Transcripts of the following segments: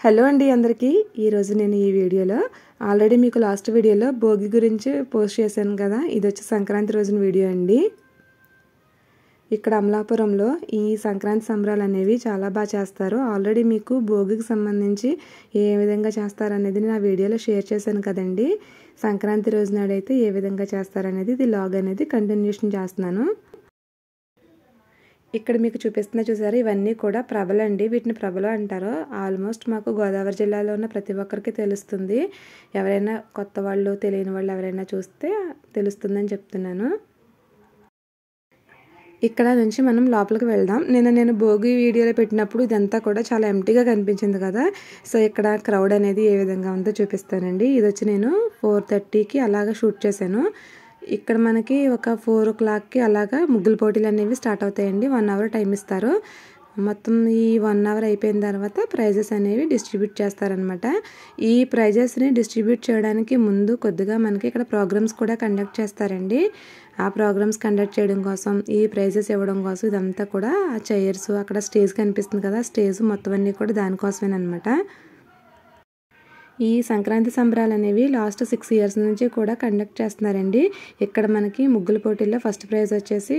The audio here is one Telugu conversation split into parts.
హలో అండి అందరికీ ఈరోజు నేను ఈ వీడియోలో ఆల్రెడీ మీకు లాస్ట్ వీడియోలో భోగి గురించి పోస్ట్ చేశాను కదా. ఇది వచ్చి సంక్రాంతి రోజున వీడియో అండి. ఇక్కడ అమలాపురంలో ఈ సంక్రాంతి సంబరాలు అనేవి చాలా బాగా చేస్తారు. ఆల్రెడీ మీకు భోగికి సంబంధించి ఏ విధంగా చేస్తారనేది నేను ఆ వీడియోలో షేర్ చేశాను కదండి. సంక్రాంతి రోజు నాడైతే ఏ విధంగా చేస్తారనేది ఇది లాగ్ అనేది కంటిన్యూషన్ చేస్తున్నాను. ఇక్కడ మీకు చూపిస్తున్నా చూసారు, ఇవన్నీ కూడా ప్రభలండి. వీటిని ప్రభలు అంటారు. ఆల్మోస్ట్ మాకు గోదావరి జిల్లాలో ఉన్న ప్రతి ఒక్కరికి తెలుస్తుంది. ఎవరైనా కొత్త వాళ్ళు తెలియని వాళ్ళు ఎవరైనా చూస్తే తెలుస్తుందని చెప్తున్నాను. ఇక్కడ నుంచి మనం లోపలికి వెళ్దాం. నేను భోగి వీడియోలో పెట్టినప్పుడు ఇదంతా కూడా చాలా ఎంటీగా కనిపించింది కదా. సో ఇక్కడ క్రౌడ్ అనేది ఏ విధంగా ఉందో చూపిస్తానండి. ఇది వచ్చి నేను 4:30కి అలాగా షూట్ చేశాను. ఇక్కడ మనకి ఒక 4 o'clockకి అలాగా ముగ్గుల పోటీలు అనేవి స్టార్ట్ అవుతాయండి. 1 hour టైం ఇస్తారు. మొత్తం ఈ 1 hour అయిపోయిన తర్వాత ప్రైజెస్ అనేవి డిస్ట్రిబ్యూట్ చేస్తారనమాట. ఈ ప్రైజెస్ని డిస్ట్రిబ్యూట్ చేయడానికి ముందు కొద్దిగా మనకి ఇక్కడ ప్రోగ్రామ్స్ కూడా కండక్ట్ చేస్తారండి. ఆ ప్రోగ్రామ్స్ కండక్ట్ చేయడం కోసం, ఈ ప్రైజెస్ ఇవ్వడం కోసం ఇదంతా కూడా ఆ చైర్స్, అక్కడ స్టేజ్ కనిపిస్తుంది కదా, స్టేజ్ మొత్తం అన్నీ కూడా దానికోసమేనమాట. ఈ సంక్రాంతి సంబరాలు అనేవి లాస్ట్ 6 years నుంచి కూడా కండక్ట్ చేస్తున్నారండి. ఇక్కడ మనకి ముగ్గుల పోటీల్లో ఫస్ట్ ప్రైజ్ వచ్చేసి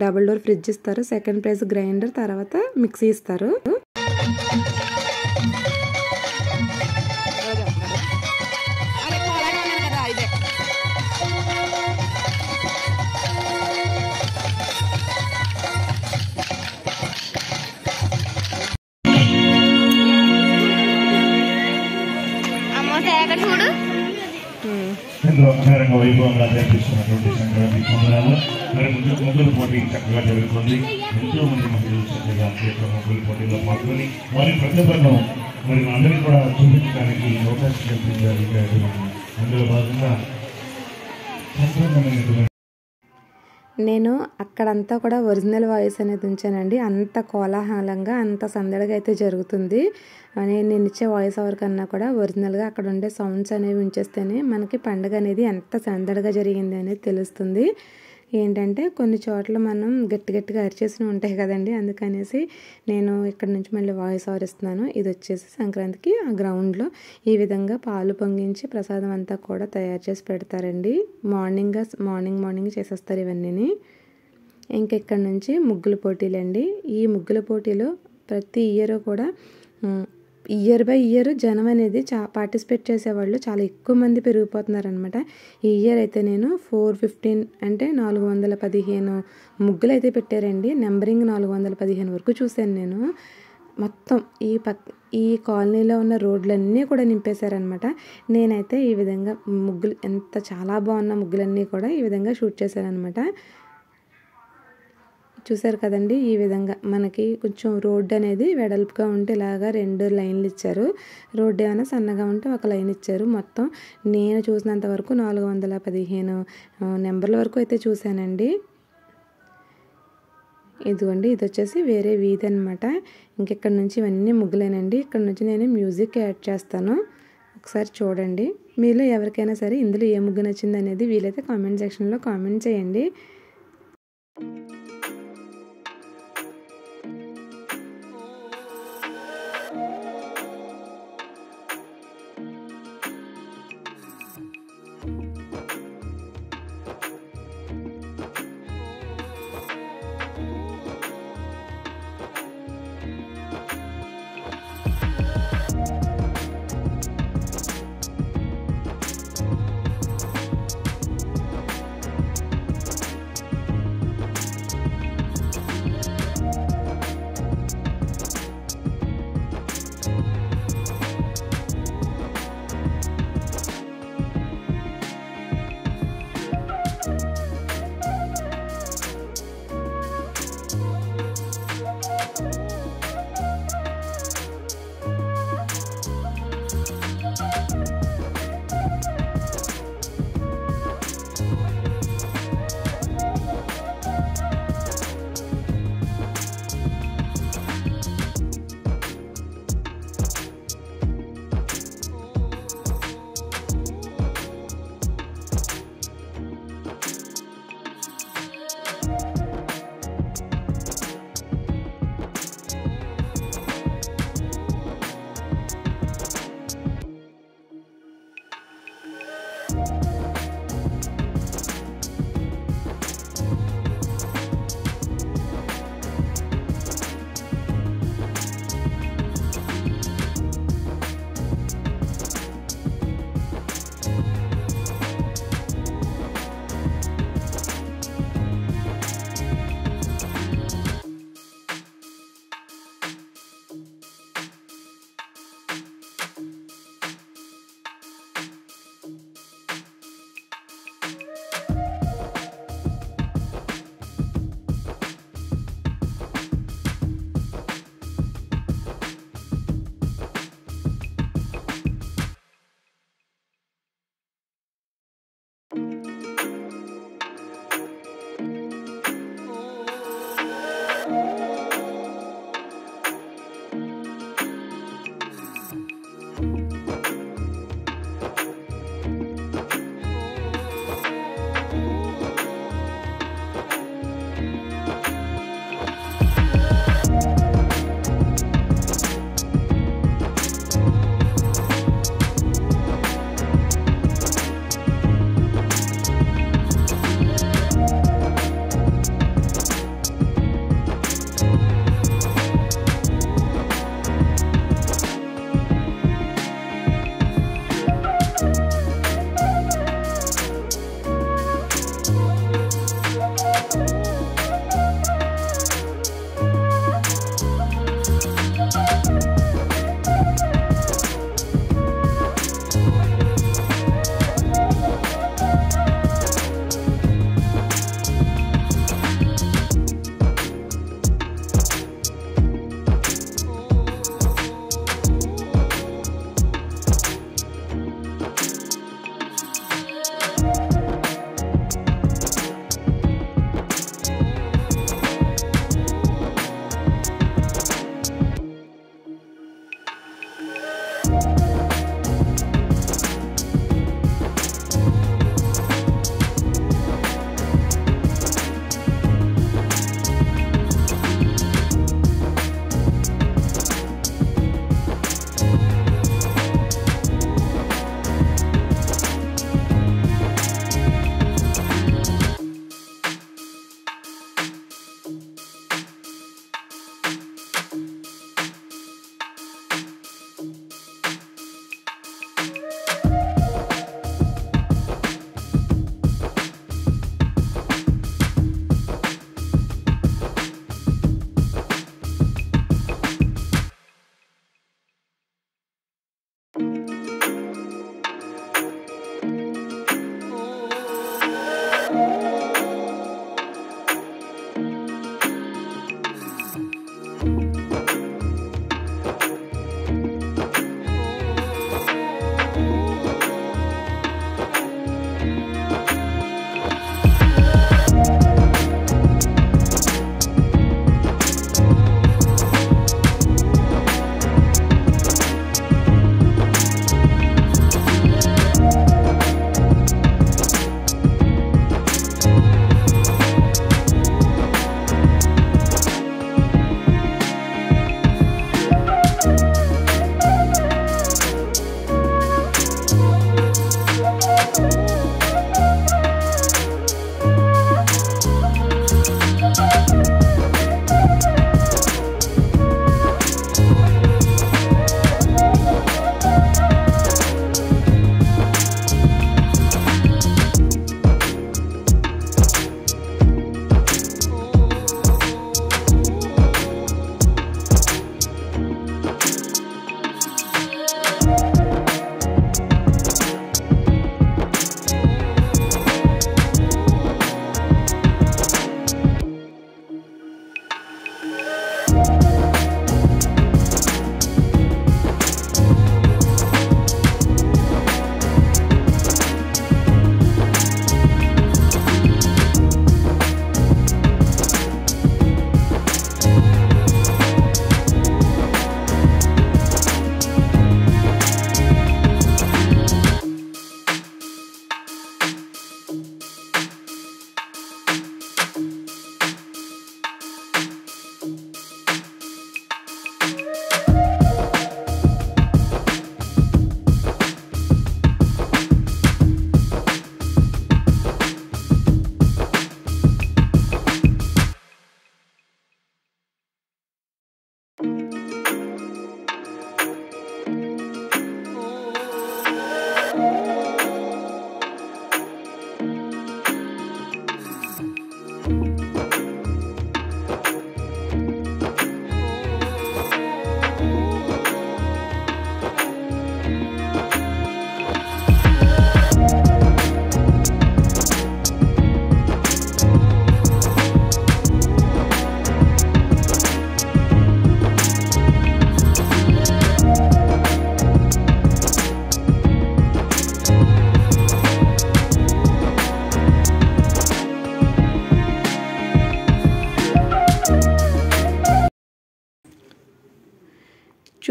డబుల్ డోర్ ఫ్రిడ్జ్ ఇస్తారు, సెకండ్ ప్రైజ్ గ్రైండర్, తర్వాత మిక్సీ ఇస్తారు. ఎంతో అంగరంగ వైభవంగా జరిపిస్తున్నటువంటి సంక్రాంతి సంబరాలు మరి ముగ్గుల పోటీ చక్కగా జరుగుతుంది. ఎంతో మంది మహిళలు చక్కగా ముగ్గుల పోటీలో పాల్గొని వారి ప్రతిభను మరి అందరికీ కూడా చూపించడానికి అవకాశం కల్పించారు. అందులో భాగంగా సంక్రాంతి నేను అక్కడంతా కూడా ఒరిజినల్ వాయిస్ అనేది ఉంచానండి. అంత కోలాహలంగా, అంత సందడిగా అయితే జరుగుతుంది. నేను ఇచ్చే వాయిస్ ఓవర్ కన్నా కూడా ఒరిజినల్గా అక్కడ ఉండే సౌండ్స్ అనేవి ఉంచేస్తేనే మనకి పండుగ అనేది ఎంత సందడిగా జరిగింది అనేది తెలుస్తుంది. ఏంటంటే కొన్ని చోట్ల మనం గట్టిగా అరిచేసి ఉంటాయి కదండి, అందుకనేసి నేను ఇక్కడ నుంచి మళ్ళీ వాయిస్ ఓవర్ ఇస్తున్నాను. ఇది వచ్చేసి సంక్రాంతికి ఆ గ్రౌండ్లో ఈ విధంగా పాలు పొంగించి ప్రసాదం అంతా కూడా తయారు చేసి పెడతారండి. మార్నింగ్ చేసేస్తారు ఇవన్నీ. ఇంకెక్కడి నుంచి ముగ్గుల పోటీలు అండి. ఈ ముగ్గుల పోటీలో ప్రతి ఇయర్ కూడా ఇయర్ బై ఇయర్ జనం అనేది పార్టిసిపేట్ చేసేవాళ్ళు చాలా ఎక్కువ మంది పెరిగిపోతున్నారనమాట. ఈ ఇయర్ అయితే నేను 415 అంటే 415 ముగ్గులు అయితే పెట్టారండి. నెంబరింగ్ 415 వరకు చూశాను నేను. మొత్తం ఈ కాలనీలో ఉన్న రోడ్లన్నీ కూడా నింపేశారనమాట. నేనైతే ఈ విధంగా ముగ్గులు చాలా బాగున్న ముగ్గులన్నీ కూడా ఈ విధంగా షూట్ చేశారనమాట. చూసారు కదండి, ఈ విధంగా మనకి కొంచెం రోడ్డు అనేది వెడల్పుగా ఉంటే ఇలాగా 2 లైన్లు ఇచ్చారు. రోడ్డు ఏమైనా సన్నగా ఉంటే ఒక లైన్ ఇచ్చారు. మొత్తం నేను చూసినంత వరకు 415 నెంబర్ల వరకు అయితే చూశానండి. ఇదిగోండి, ఇది వచ్చేసి వేరే వీధి అనమాట. ఇంకెక్కడి నుంచి ఇవన్నీ ముగ్గులేనండి. ఇక్కడ నుంచి నేను మ్యూజిక్ యాడ్ చేస్తాను, ఒకసారి చూడండి. మీలో ఎవరికైనా సరే ఇందులో ఏ ముగ్గు నచ్చింది అనేది వీలైతే కామెంట్ సెక్షన్లో కామెంట్ చేయండి.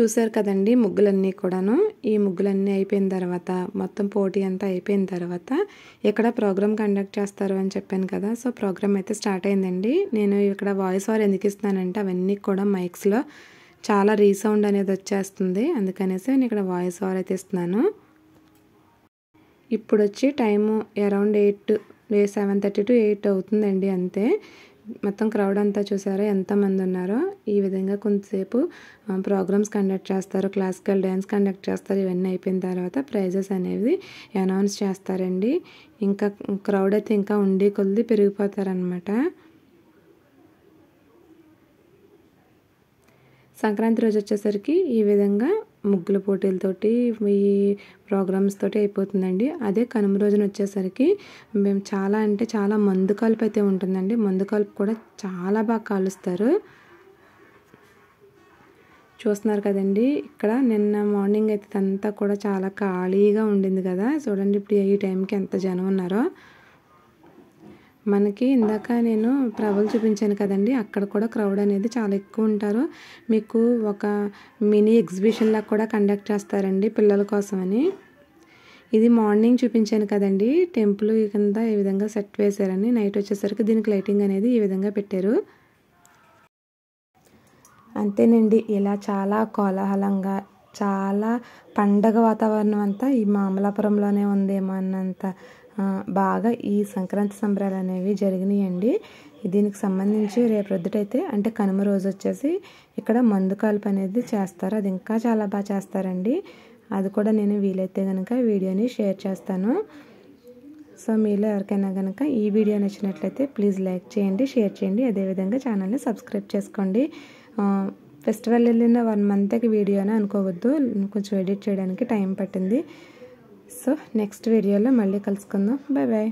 చూశారు కదండి ముగ్గులన్నీ కూడాను. ఈ ముగ్గులన్నీ అయిపోయిన తర్వాత మొత్తం పోటీ అంతా అయిపోయిన తర్వాత ఇక్కడ ప్రోగ్రామ్ కండక్ట్ చేస్తారు అని చెప్పాను కదా. సో ప్రోగ్రామ్ అయితే స్టార్ట్ అయిందండి. నేను ఇక్కడ వాయిస్ ఓవర్ ఎందుకు ఇస్తున్నానంటే అవన్నీ కూడా మైక్స్లో చాలా రీసౌండ్ అనేది వచ్చేస్తుంది, అందుకనేసి నేను ఇక్కడ వాయిస్ ఓవర్ అయితే ఇస్తున్నాను. ఇప్పుడు వచ్చి టైము అరౌండ్ 7:30 to 8 అవుతుందండి అంతే. మొత్తం క్రౌడ్ అంతా చూసారా ఎంతమంది ఉన్నారో. ఈ విధంగా కొంతసేపు ప్రోగ్రామ్స్ కండక్ట్ చేస్తారు, క్లాసికల్ డ్యాన్స్ కండక్ట్ చేస్తారు. ఇవన్నీ అయిపోయిన తర్వాత ప్రైజెస్ అనేవి అనౌన్స్ చేస్తారండి. ఇంకా క్రౌడ్ అయితే ఇంకా ఉండి కొద్ది పెరిగిపోతారనమాట. సంక్రాంతి రోజు వచ్చేసరికి ఈ విధంగా ముగ్గుల పోటీలతోటి ఈ ప్రోగ్రామ్స్ తోటి అయిపోతుందండి. అదే కనుమ రోజున వచ్చేసరికి మేము చాలా అంటే చాలా మందు కలుపు అయితే ఉంటుందండి. మందు కలుపు కూడా చాలా బాగా కాలుస్తారు. చూస్తున్నారు కదండి, ఇక్కడ నిన్న మార్నింగ్ అయితే అంతా కూడా చాలా ఖాళీగా ఉండింది కదా. చూడండి ఇప్పుడు ఈ టైంకి ఎంత జనం ఉన్నారో. మనకి ఇందాక నేను ప్రభలు చూపించాను కదండి, అక్కడ కూడా క్రౌడ్ అనేది చాలా ఎక్కువ ఉంటారు. మీకు ఒక మినీ ఎగ్జిబిషన్ లాగా కూడా కండక్ట్ చేస్తారండి పిల్లల కోసమని. ఇది మార్నింగ్ చూపించాను కదండి, టెంపుల్ కింద ఈ విధంగా సెట్ వేశారని. నైట్ వచ్చేసరికి దీనికి లైటింగ్ అనేది ఈ విధంగా పెట్టారు. అంతేనండి, ఇలా చాలా కోలాహలంగా చాలా పండగ వాతావరణం అంతా ఈ మామలాపురంలోనే ఉందేమో అన్నంత బాగా ఈ సంక్రాంతి సంబరాలు అనేవి జరిగినాయండి. దీనికి సంబంధించి రేపు రొద్దుటైతే అంటే కనుమ రోజు వచ్చేసి ఇక్కడ మందు కాల్పు అనేది చేస్తారు. అది ఇంకా చాలా బాగా చేస్తారండి. అది కూడా నేను వీలైతే కనుక వీడియోని షేర్ చేస్తాను. సో మీలో ఎవరికైనా కనుక ఈ వీడియో నచ్చినట్లయితే ప్లీజ్ లైక్ చేయండి, షేర్ చేయండి. అదేవిధంగా ఛానల్ని సబ్స్క్రైబ్ చేసుకోండి. ఫెస్టివల్ వెళ్ళిన 1 monthకి వీడియోని అనుకోవద్దు, కొంచెం ఎడిట్ చేయడానికి టైం పట్టింది. సో నెక్స్ట్ వీడియోలో మళ్ళీ కలుసుకుందాం. Bye bye.